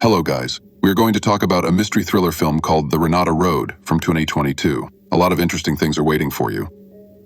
Hello guys, we are going to talk about a mystery thriller film called The Renata Road from 2022. A lot of interesting things are waiting for you.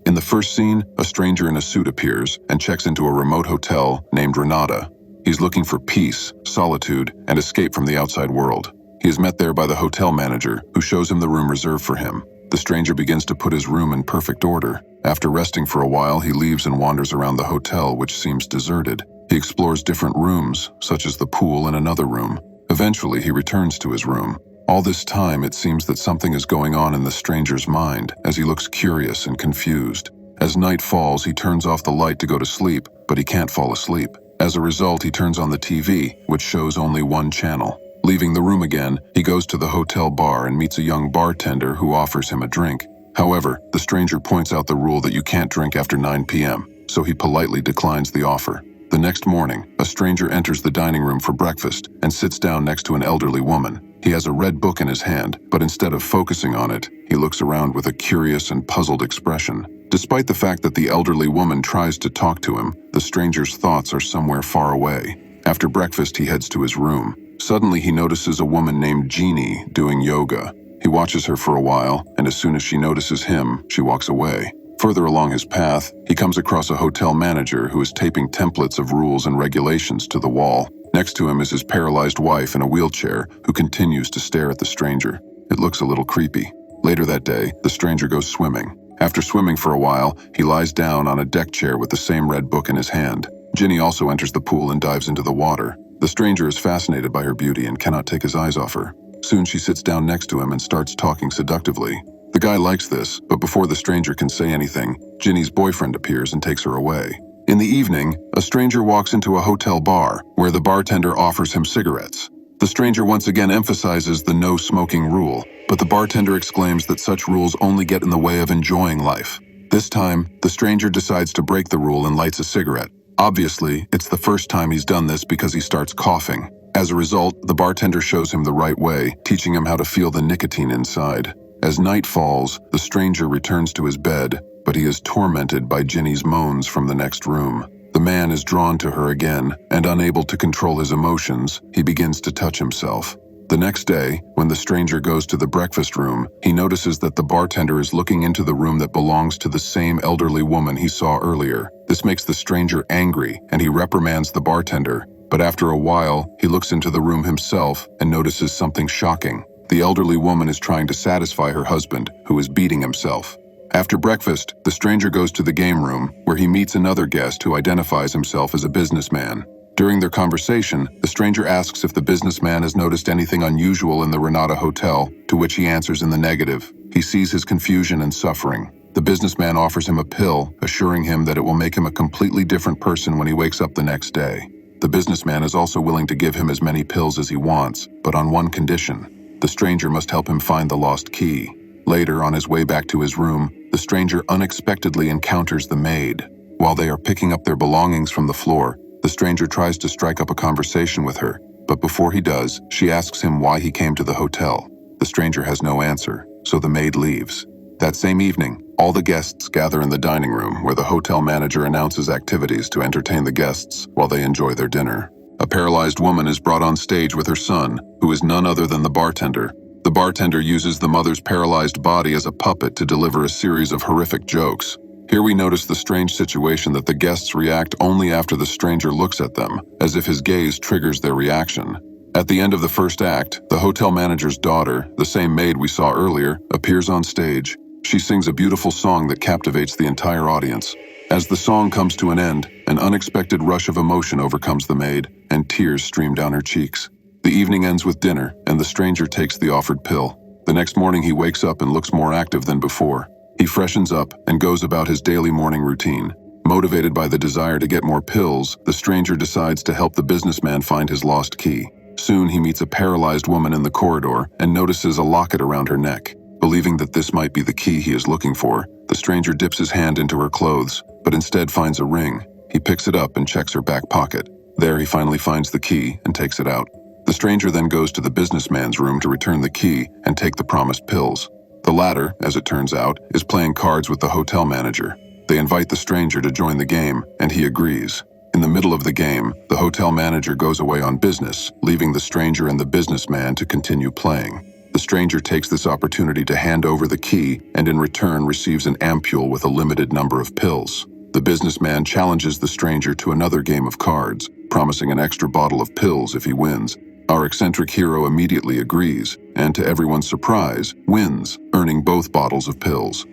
In the first scene, a stranger in a suit appears and checks into a remote hotel named Renata. He's looking for peace, solitude, and escape from the outside world. He is met there by the hotel manager, who shows him the room reserved for him. The stranger begins to put his room in perfect order. After resting for a while, he leaves and wanders around the hotel, which seems deserted. He explores different rooms, such as the pool and another room. Eventually, he returns to his room. All this time, it seems that something is going on in the stranger's mind, as he looks curious and confused. As night falls, he turns off the light to go to sleep, but he can't fall asleep. As a result, he turns on the TV, which shows only one channel. Leaving the room again, he goes to the hotel bar and meets a young bartender who offers him a drink. However, the stranger points out the rule that you can't drink after 9 p.m., so he politely declines the offer. The next morning, a stranger enters the dining room for breakfast and sits down next to an elderly woman. He has a red book in his hand, but instead of focusing on it, he looks around with a curious and puzzled expression. Despite the fact that the elderly woman tries to talk to him, the stranger's thoughts are somewhere far away. After breakfast, he heads to his room. Suddenly, he notices a woman named Jeannie doing yoga. He watches her for a while, and as soon as she notices him, she walks away. Further along his path, he comes across a hotel manager who is taping templates of rules and regulations to the wall. Next to him is his paralyzed wife in a wheelchair who continues to stare at the stranger. It looks a little creepy. Later that day, the stranger goes swimming. After swimming for a while, he lies down on a deck chair with the same red book in his hand. Ginny also enters the pool and dives into the water. The stranger is fascinated by her beauty and cannot take his eyes off her. Soon she sits down next to him and starts talking seductively. The guy likes this, but before the stranger can say anything, Ginny's boyfriend appears and takes her away. In the evening, a stranger walks into a hotel bar, where the bartender offers him cigarettes. The stranger once again emphasizes the no smoking rule, but the bartender exclaims that such rules only get in the way of enjoying life. This time, the stranger decides to break the rule and lights a cigarette. Obviously, it's the first time he's done this because he starts coughing. As a result, the bartender shows him the right way, teaching him how to feel the nicotine inside. As night falls, the stranger returns to his bed, but he is tormented by Ginny's moans from the next room. The man is drawn to her again, and unable to control his emotions, he begins to touch himself. The next day, when the stranger goes to the breakfast room, he notices that the bartender is looking into the room that belongs to the same elderly woman he saw earlier. This makes the stranger angry, and he reprimands the bartender. But after a while, he looks into the room himself and notices something shocking. The elderly woman is trying to satisfy her husband, who is beating himself. After breakfast, the stranger goes to the game room, where he meets another guest who identifies himself as a businessman. During their conversation, the stranger asks if the businessman has noticed anything unusual in the Renata Hotel, to which he answers in the negative. He sees his confusion and suffering. The businessman offers him a pill, assuring him that it will make him a completely different person when he wakes up the next day. The businessman is also willing to give him as many pills as he wants, but on one condition. The stranger must help him find the lost key. Later, on his way back to his room, the stranger unexpectedly encounters the maid. While they are picking up their belongings from the floor, the stranger tries to strike up a conversation with her, but before he does, she asks him why he came to the hotel. The stranger has no answer, so the maid leaves. That same evening, all the guests gather in the dining room where the hotel manager announces activities to entertain the guests while they enjoy their dinner. A paralyzed woman is brought on stage with her son, who is none other than the bartender. The bartender uses the mother's paralyzed body as a puppet to deliver a series of horrific jokes. Here we notice the strange situation that the guests react only after the stranger looks at them, as if his gaze triggers their reaction. At the end of the first act, the hotel manager's daughter, the same maid we saw earlier, appears on stage. She sings a beautiful song that captivates the entire audience. As the song comes to an end, an unexpected rush of emotion overcomes the maid, and tears stream down her cheeks. The evening ends with dinner, and the stranger takes the offered pill. The next morning he wakes up and looks more active than before. He freshens up and goes about his daily morning routine. Motivated by the desire to get more pills, the stranger decides to help the businessman find his lost key. Soon he meets a paralyzed woman in the corridor and notices a locket around her neck. Believing that this might be the key he is looking for, the stranger dips his hand into her clothes, but instead finds a ring. He picks it up and checks her back pocket. There he finally finds the key and takes it out. The stranger then goes to the businessman's room to return the key and take the promised pills. The latter, as it turns out, is playing cards with the hotel manager. They invite the stranger to join the game, and he agrees. In the middle of the game, the hotel manager goes away on business, leaving the stranger and the businessman to continue playing. The stranger takes this opportunity to hand over the key and in return receives an ampule with a limited number of pills. The businessman challenges the stranger to another game of cards, promising an extra bottle of pills if he wins. Our eccentric hero immediately agrees, and to everyone's surprise, wins, earning both bottles of pills.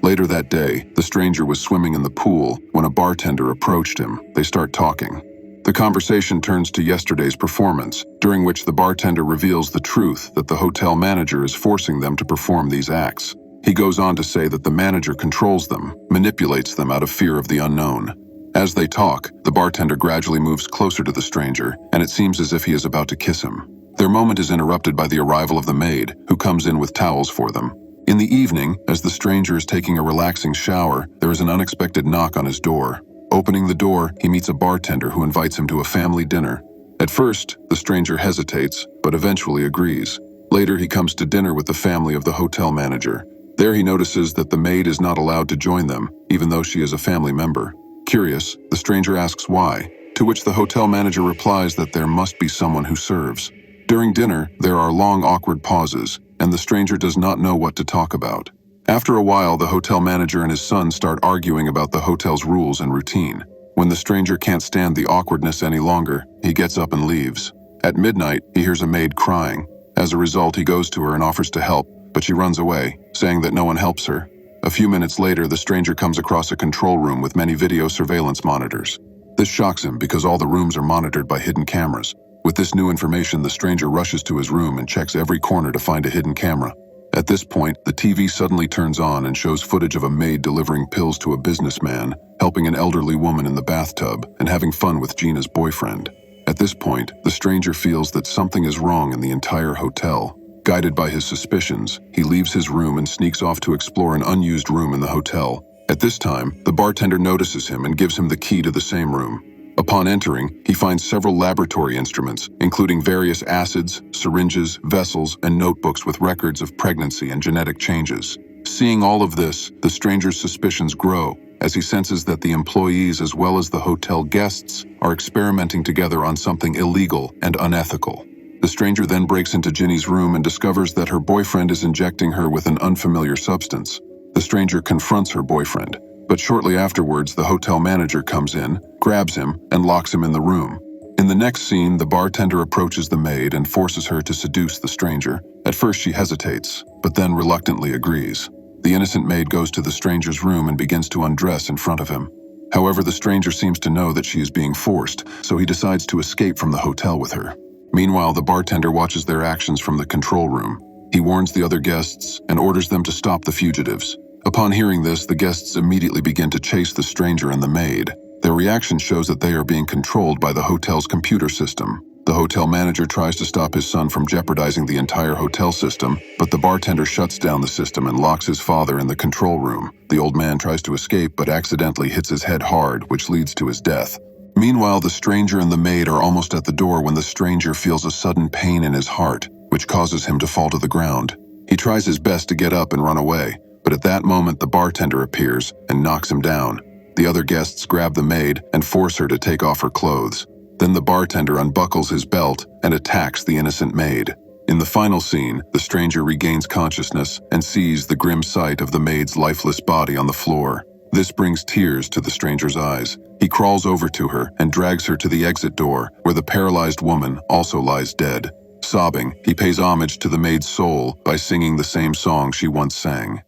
Later that day, the stranger was swimming in the pool when a bartender approached him. They start talking. The conversation turns to yesterday's performance, during which the bartender reveals the truth that the hotel manager is forcing them to perform these acts. He goes on to say that the manager controls them, manipulates them out of fear of the unknown. As they talk, the bartender gradually moves closer to the stranger, and it seems as if he is about to kiss him. Their moment is interrupted by the arrival of the maid, who comes in with towels for them. In the evening, as the stranger is taking a relaxing shower, there is an unexpected knock on his door. Opening the door, he meets a bartender who invites him to a family dinner. At first, the stranger hesitates, but eventually agrees. Later, he comes to dinner with the family of the hotel manager. There he notices that the maid is not allowed to join them, even though she is a family member. Curious, the stranger asks why, to which the hotel manager replies that there must be someone who serves. During dinner, there are long awkward pauses, and the stranger does not know what to talk about. After a while, the hotel manager and his son start arguing about the hotel's rules and routine. When the stranger can't stand the awkwardness any longer, he gets up and leaves. At midnight, he hears a maid crying. As a result, he goes to her and offers to help, but she runs away, saying that no one helps her. A few minutes later, the stranger comes across a control room with many video surveillance monitors. This shocks him because all the rooms are monitored by hidden cameras. With this new information, the stranger rushes to his room and checks every corner to find a hidden camera. At this point, the TV suddenly turns on and shows footage of a maid delivering pills to a businessman, helping an elderly woman in the bathtub, and having fun with Gina's boyfriend. At this point, the stranger feels that something is wrong in the entire hotel. Guided by his suspicions, he leaves his room and sneaks off to explore an unused room in the hotel. At this time, the bartender notices him and gives him the key to the same room. Upon entering, he finds several laboratory instruments, including various acids, syringes, vessels, and notebooks with records of pregnancy and genetic changes. Seeing all of this, the stranger's suspicions grow, as he senses that the employees as well as the hotel guests are experimenting together on something illegal and unethical. The stranger then breaks into Ginny's room and discovers that her boyfriend is injecting her with an unfamiliar substance. The stranger confronts her boyfriend, but shortly afterwards the hotel manager comes in, grabs him, and locks him in the room. In the next scene, the bartender approaches the maid and forces her to seduce the stranger. At first she hesitates, but then reluctantly agrees. The innocent maid goes to the stranger's room and begins to undress in front of him. However, the stranger seems to know that she is being forced, so he decides to escape from the hotel with her. Meanwhile, the bartender watches their actions from the control room. He warns the other guests and orders them to stop the fugitives. Upon hearing this, the guests immediately begin to chase the stranger and the maid. Their reaction shows that they are being controlled by the hotel's computer system. The hotel manager tries to stop his son from jeopardizing the entire hotel system, but the bartender shuts down the system and locks his father in the control room. The old man tries to escape but accidentally hits his head hard, which leads to his death. Meanwhile, the stranger and the maid are almost at the door when the stranger feels a sudden pain in his heart, which causes him to fall to the ground. He tries his best to get up and run away, but at that moment the bartender appears and knocks him down. The other guests grab the maid and force her to take off her clothes. Then the bartender unbuckles his belt and attacks the innocent maid. In the final scene, the stranger regains consciousness and sees the grim sight of the maid's lifeless body on the floor. This brings tears to the stranger's eyes. He crawls over to her and drags her to the exit door, where the paralyzed woman also lies dead. Sobbing, he pays homage to the maid's soul by singing the same song she once sang.